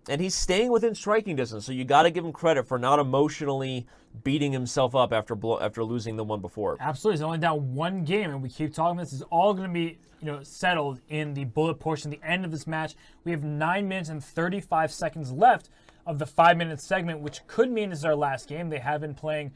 And he's staying within striking distance, so you got to give him credit for not emotionally beating himself up after losing the one before. Absolutely. He's only down one game, and we keep talking about this. It's all going to be settled in the bullet portion, the end of this match. We have 9 minutes and 35 seconds left of the 5-minute segment, which could mean this is our last game. They have been playing.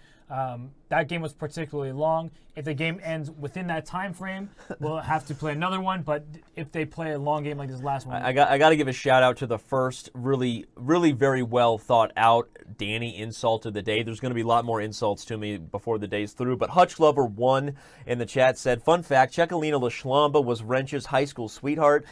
That game was particularly long. If the game ends within that time frame, we'll have to play another one. But if they play a long game like this last one, I got to give a shout out to the first really very well thought out Danny insult of the day. There's going to be a lot more insults to me before the day's through. But Hutch Lover 1 in the chat said, "Fun fact: Chekalina Lashlamba was Wrench's high school sweetheart.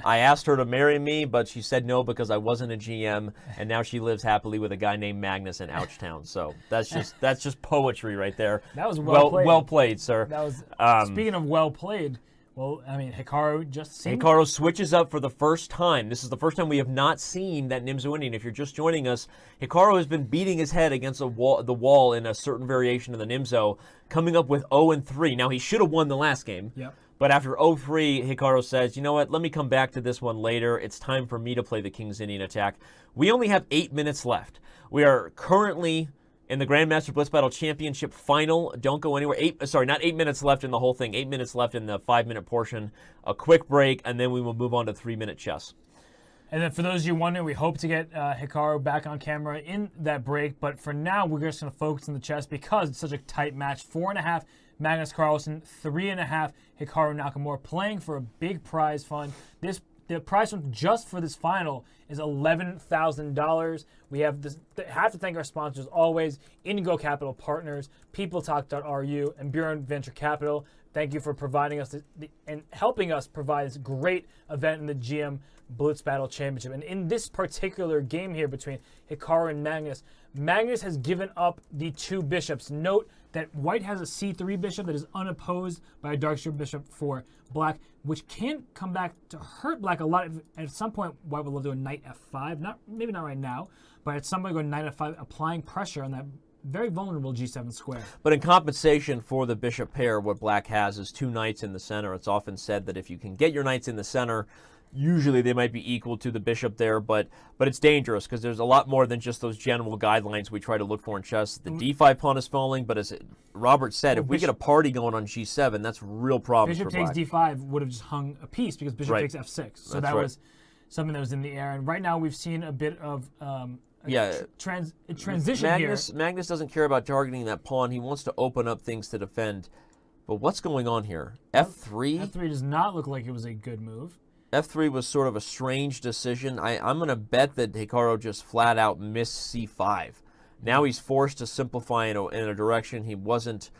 I asked her to marry me, but she said no because I wasn't a GM, and now she lives happily with a guy named Magnus in Ouchtown." So that's just poetry right there. That was well played, sir. That was speaking of well played. Well, I mean, Hikaru just seemed... Hikaru switches up for the first time. This is the first time we have not seen that Nimzo Indian. If you're just joining us, Hikaru has been beating his head against the wall in a certain variation of the Nimzo, coming up with 0-3. Now, he should have won the last game. Yep. But after 0-3, Hikaru says, you know what, let me come back to this one later. It's time for me to play the King's Indian attack. We only have 8 minutes left. We are currently in the Grandmaster Blitz Battle Championship final. Don't go anywhere. Not 8 minutes left in the whole thing. 8 minutes left in the 5-minute portion. A quick break, and then we will move on to 3-minute chess. And then for those of you wondering, we hope to get Hikaru back on camera in that break. But for now, we're just going to focus on the chess because it's such a tight match. 4.5 Magnus Carlsen, 3.5 Hikaru Nakamura, playing for a big prize fund. The prize fund just for this final is $11,000. We have to thank our sponsors always: Indigo Capital Partners, PeopleTalk.ru, and Bureau Venture Capital. Thank you for providing us and helping us provide this great event in the GM Blitz Battle Championship. And in this particular game here between Hikaru and Magnus, Magnus has given up the 2 bishops. Note that White has a C3 bishop that is unopposed by a Darkshire bishop for Black, which can come back to hurt Black a lot. At some point, White would love to do a knight f5. Maybe not right now, but at some point, go knight f5, applying pressure on that very vulnerable g7 square. But in compensation for the bishop pair, what Black has is 2 knights in the center. It's often said that if you can get your knights in the center, usually they might be equal to the bishop there, but it's dangerous because there's a lot more than just those general guidelines we try to look for in chess. The d5 pawn is falling, but as Robert said, if we get a party going on g7, that's real problems for Black. Bishop takes d5 would have just hung a piece because bishop takes f6. So that was something that was in the air. And right now we've seen a bit of transition here. Magnus doesn't care about targeting that pawn. He wants to open up things to defend. But what's going on here? f3? f3 does not look like it was a good move. f3 was sort of a strange decision. I'm going to bet that Hikaru just flat out missed c5. Now he's forced to simplify in a direction he wasn't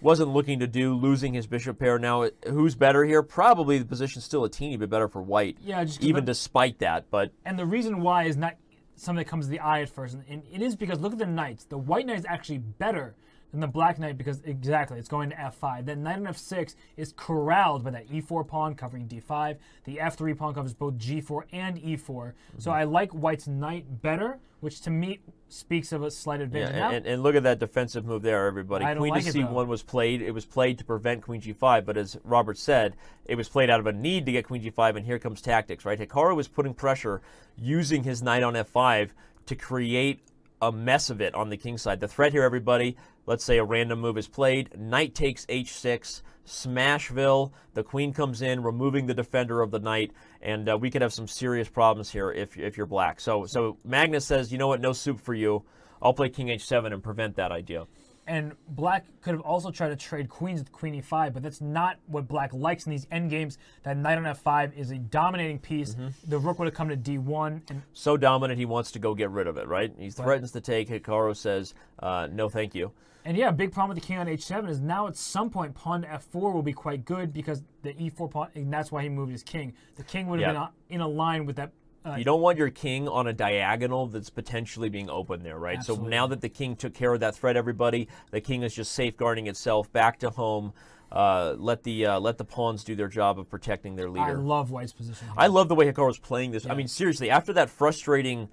looking to do, losing his bishop pair. Now, who's better here? Probably the position's still a teeny bit better for White, even despite that. And the reason why is not something that comes to the eye at first, and it is because look at the knights. The White knight is actually better than the Black knight because it's going to f5. Then knight on f6 is corralled by that e4 pawn covering d5. The f3 pawn covers both g4 and e4. Mm-hmm. So I like White's knight better, which to me speaks of a slight advantage. Yeah, and look at that defensive move there, everybody. Queen to c1 was played. It was played to prevent queen g5, but as Robert said, it was played out of a need to get queen g5, and here comes tactics, right? Hikaru was putting pressure, using his knight on f5 to create a mess of it on the king side. The threat here, everybody, let's say a random move is played, knight takes h6, Smashville, the queen comes in, removing the defender of the knight, and we could have some serious problems here if you're Black. So Magnus says, you know what, no soup for you. I'll play king h7 and prevent that idea. And Black could have also tried to trade queens with queen e5, but that's not what Black likes in these endgames. That knight on f5 is a dominating piece. Mm-hmm. The rook would have come to d1. And so dominant, he wants to go get rid of it, right? He threatens to take. Hikaru says, no thank you. And yeah, a big problem with the king on h7 is now at some point pawn to f4 will be quite good because the e4 pawn, and that's why he moved his king. The king would have been in a line with that. You don't want your king on a diagonal that's potentially being open there, right? Absolutely. So now that the king took care of that threat, everybody, the king is just safeguarding itself back to home. Let the pawns do their job of protecting their leader. I love White's position here. I love the way Hikaru's playing this. Yeah. I mean, seriously, after that frustrating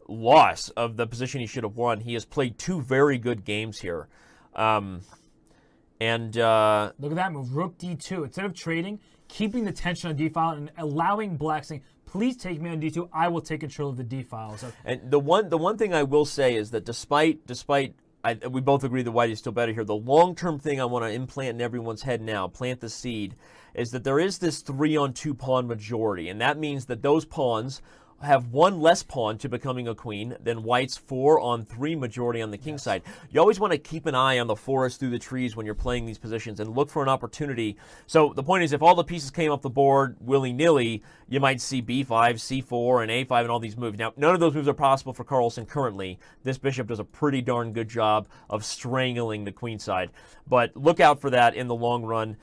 loss of the position he should have won, he has played 2 very good games here. Look at that move, rook d2. Instead of trading, keeping the tension on d file and allowing Black saying, please take me on d2. I will take control of the d file. So, and the one thing I will say is that despite we both agree that white is still better here, the long-term thing I want to implant in everyone's head now, plant the seed, is that there is this 3-on-2 pawn majority, and that means that those pawns have one less pawn to becoming a queen than white's 4-on-3 majority on the king side. You always want to keep an eye on the forest through the trees when you're playing these positions and look for an opportunity. So the point is, if all the pieces came off the board willy-nilly, you might see b5, c4, and a5 and all these moves. Now, none of those moves are possible for Carlsen currently. This bishop does a pretty darn good job of strangling the queen side. But look out for that in the long run.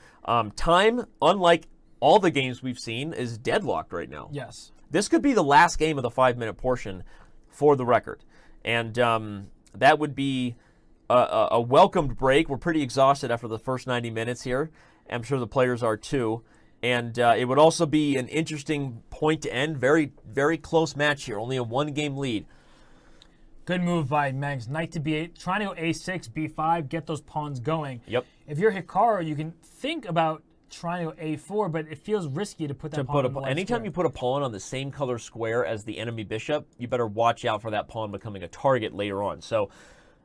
Time, unlike all the games we've seen, is deadlocked right now. Yes. This could be the last game of the 5-minute portion for the record. And that would be a welcomed break. We're pretty exhausted after the first 90 minutes here. I'm sure the players are too. And it would also be an interesting point to end. Very, very close match here. Only a 1-game lead. Good move by Magnus. Knight to b8, trying to go a6, b5, get those pawns going. Yep. If you're Hikaru, you can think about trying to go a4, but it feels risky to put that pawn on the left anytime square. you put a pawn on the same color square as the enemy bishop, you better watch out for that pawn becoming a target later on. So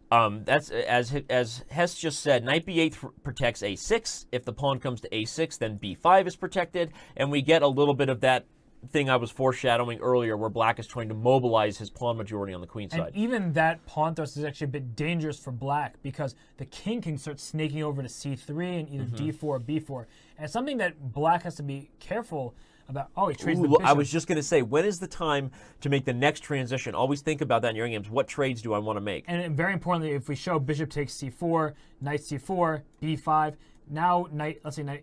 that's as Hess just said, knight b8 protects a6. If the pawn comes to a6, then b5 is protected, and we get a little bit of that thing I was foreshadowing earlier where black is trying to mobilize his pawn majority on the queen side. And even that pawn thrust is actually a bit dangerous for black because the king can start snaking over to c3 and either d4 or b4. And it's something that black has to be careful about. Oh, he trades the bishop. I was just going to say, when is the time to make the next transition? Always think about that in your games. What trades do I want to make? And very importantly, if we show bishop takes c4, knight c4, b5, now knight, let's say knight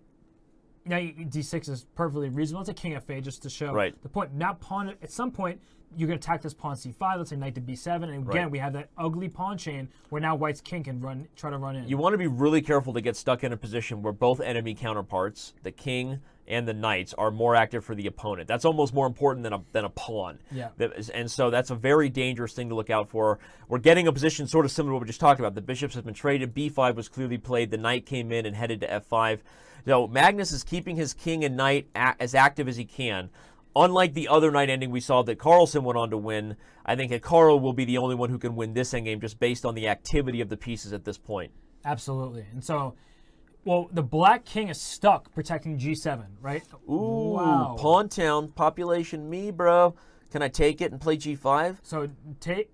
d6 is perfectly reasonable. It's a king f8 just to show the point. Now pawn, at some point, you're going to attack this pawn c5. Let's say knight to b7. And again, we have that ugly pawn chain where now white's king can try to run in. You want to be really careful to get stuck in a position where both enemy counterparts, the king and the knights, are more active for the opponent. That's almost more important than a pawn. Yeah. And so that's a very dangerous thing to look out for. We're getting a position sort of similar to what we just talked about. The bishops have been traded. b5 was clearly played. The knight came in and headed to f5. So Magnus is keeping his king and knight as active as he can. Unlike the other night ending we saw that Carlsen went on to win, I think Hikaru will be the only one who can win this endgame just based on the activity of the pieces at this point. Absolutely. And so, well, the black king is stuck protecting g7, right? Ooh, wow. Pawn town, population me, bro. Can I take it and play g5? So take...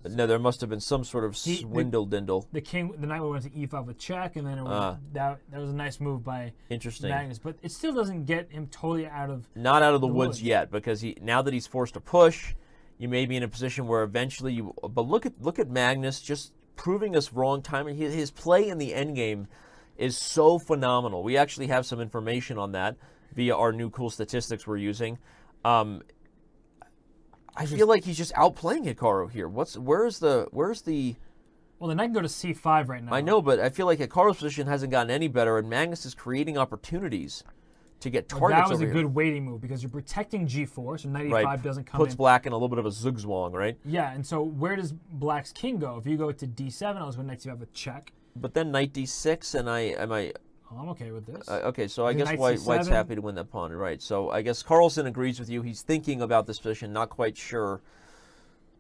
No, there must have been some sort of swindle-dindle. The knight went to e5 with check, and then it was, that was a nice move by Magnus. But it still doesn't get him totally out of Not out of the woods yet, because now that he's forced to push, you may be in a position where eventually you. But look at Magnus just proving us wrong time. His play in the endgame is so phenomenal. We actually have some information on that via our new cool statistics we're using. I feel like he's just outplaying Hikaru here. Where's the? Well, the knight can go to c5 right now. I know, but I feel like Hikaru's position hasn't gotten any better, and Magnus is creating opportunities to get targets. That was over a good waiting move because you're protecting g4, so knight e5 doesn't come in. Puts black in a little bit of a zugzwang, right? Yeah, and so where does black's king go? If you go to d7, I was going to knight c5 with check. But then knight d6, and I'm okay with this. Okay, so I guess white's happy to win that pawn, right? So I guess Carlsen agrees with you. He's thinking about this position, not quite sure.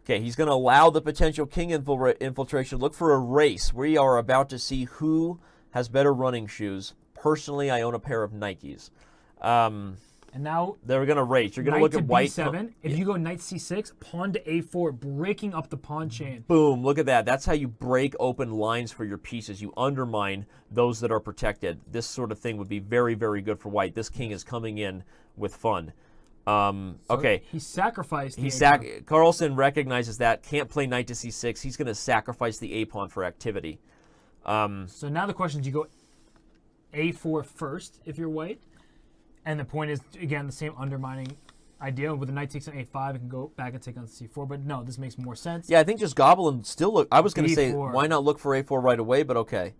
Okay, he's going to allow the potential king infiltration. Look for a race. We are about to see who has better running shoes. Personally, I own a pair of Nikes. And now they're going to race. You're going to look at white. b7. If you go knight c6, pawn to a4, breaking up the pawn chain. Boom, look at that. That's how you break open lines for your pieces. You undermine those that are protected. This sort of thing would be very, very good for white. This king is coming in with fun. Okay. He sacrificed Carlsen recognizes that. Can't play knight to c6. He's going to sacrifice the a-pawn for activity. So now the question is, you go a4 first if you're white. And the point is, again, the same undermining idea. With the knight takes on a5, it can go back and take on c4. But no, this makes more sense. Yeah, I think just gobble and still look. I was going to say, why not look for a4 right away? But okay.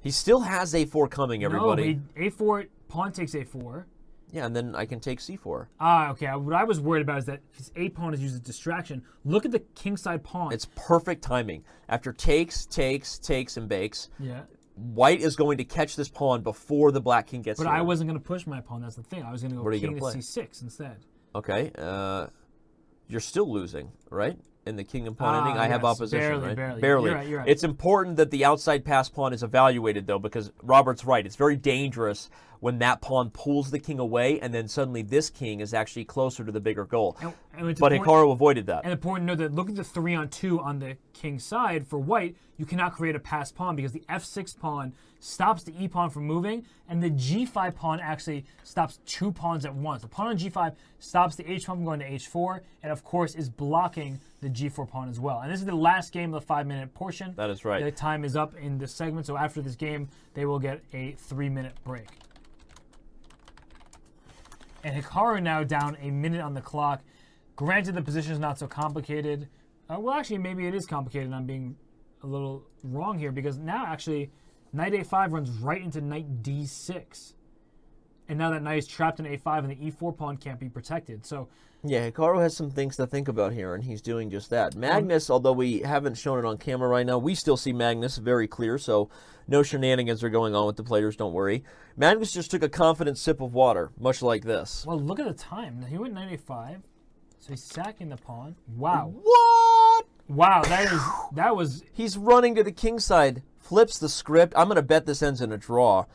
He still has a4 coming, everybody. No, a4, pawn takes a4. Yeah, and then I can take c4. Okay. What I was worried about is that his a-pawn is used as distraction. Look at the kingside pawn. It's perfect timing. After takes, and bakes. Yeah. White is going to catch this pawn before the black king gets here. But I wasn't going to push my pawn. That's the thing. I was going to go king to c6 instead. Okay. You're still losing, right? In the king and pawn ending, I have opposition, right? Barely. You're right. It's important that the outside pass pawn is evaluated, though, because Robert's right. It's very dangerous when that pawn pulls the king away, and then suddenly this king is actually closer to the bigger goal. But Hikaru avoided that. And important to know that look at the 3-on-2 on the king side for white. You cannot create a pass pawn because the f6 pawn stops the e pawn from moving, and the g5 pawn actually stops 2 pawns at once. The pawn on g5 stops the h pawn from going to h4, and of course is blocking the g4 pawn as well. And this is the last game of the 5-minute portion. That is right. The time is up in this segment, so after this game, they will get a 3-minute break. And Hikaru now down a minute on the clock. Granted, the position is not so complicated. Well, actually, maybe it is complicated. I'm being a little wrong here because now, actually, knight a5 runs right into knight d6. And now that knight is trapped in a5 and the e4 pawn can't be protected. So, yeah, Hikaru has some things to think about here, and he's doing just that. Magnus, although we haven't shown it on camera right now, we still see Magnus very clear, so no shenanigans are going on with the players, don't worry. Magnus just took a confident sip of water, much like this. Well, look at the time. He went knight a5, so he's sacking the pawn. Wow. What? Wow, that was... He's running to the king side, flips the script. I'm going to bet this ends in a draw,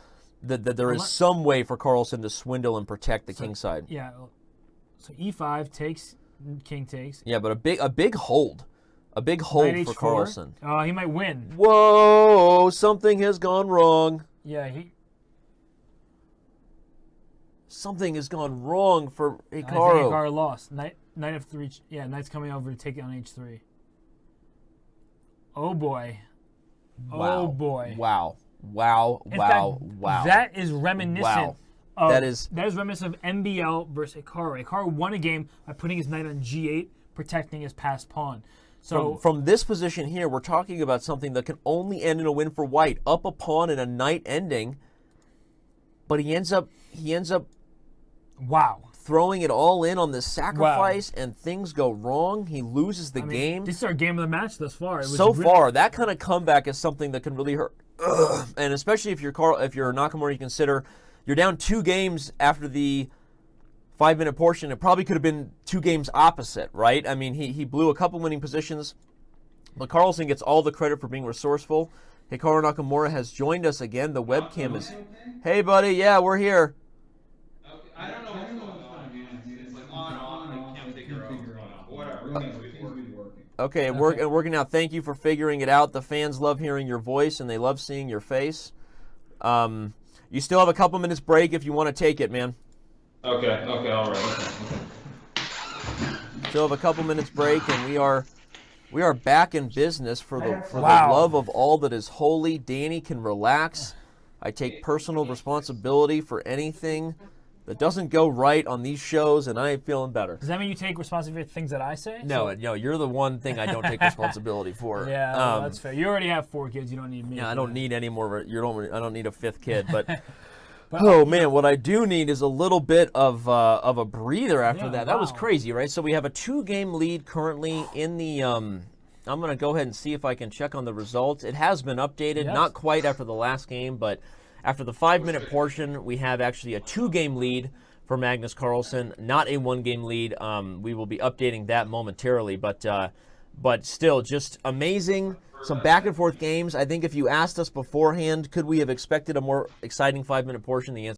that there is some way for Carlsen to swindle and protect the king side. Yeah. So e5 takes, king takes. Yeah, but a big hold. A big hold for Carlsen. Oh, he might win. Whoa, something has gone wrong. Yeah, Something has gone wrong for Hikaru. I think Hikaru lost. Knight f3. Yeah, knight's coming over to take it on h3. Oh boy. Wow. Oh boy. Wow. In fact, that is reminiscent. Wow. That is reminiscent of MBL versus Hikaru. Hikaru won a game by putting his knight on g8, protecting his passed pawn. So from this position here, we're talking about something that can only end in a win for white. Up a pawn and a knight ending, but he ends up wow, throwing it all in on this sacrifice, and things go wrong. He loses the game. This is our game of the match thus far. Far, that kind of comeback is something that can really hurt. And especially if you're Nakamura, you consider you're down 2 games after the 5-minute portion. It probably could have been 2 games opposite, right? I mean, he blew a couple winning positions, but Carlsen gets all the credit for being resourceful. Hikaru Nakamura has joined us again. The webcam is... Hey, buddy. Yeah, we're here. Okay, I don't know what's going on. It's like on. I can't figure out. Whatever. Okay, working out. Thank you for figuring it out. The fans love hearing your voice, and they love seeing your face. You still have a couple minutes break if you want to take it, man. Okay, all right. Okay. Still have a couple minutes break, and we are back in business for the love of all that is holy. Danny can relax. I take personal responsibility for anything that doesn't go right on these shows, and I am feeling better. Does that mean you take responsibility for things that I say? No, you're the one thing I don't take responsibility for. Yeah, that's fair. You already have 4 kids. You don't need me. Yeah, I don't need any more. I don't need a 5th kid, but. Oh man, what I do need is a little bit of a breather after that. That was crazy, right? So we have a 2-game lead currently in the. I'm gonna go ahead and see if I can check on the results. It has been updated, not quite after the last game, but after the 5-minute portion, we have actually a 2-game lead for Magnus Carlsen, not a 1-game lead. We will be updating that momentarily, but still, just amazing. Some back and forth games. I think if you asked us beforehand, could we have expected a more exciting 5-minute portion? The answer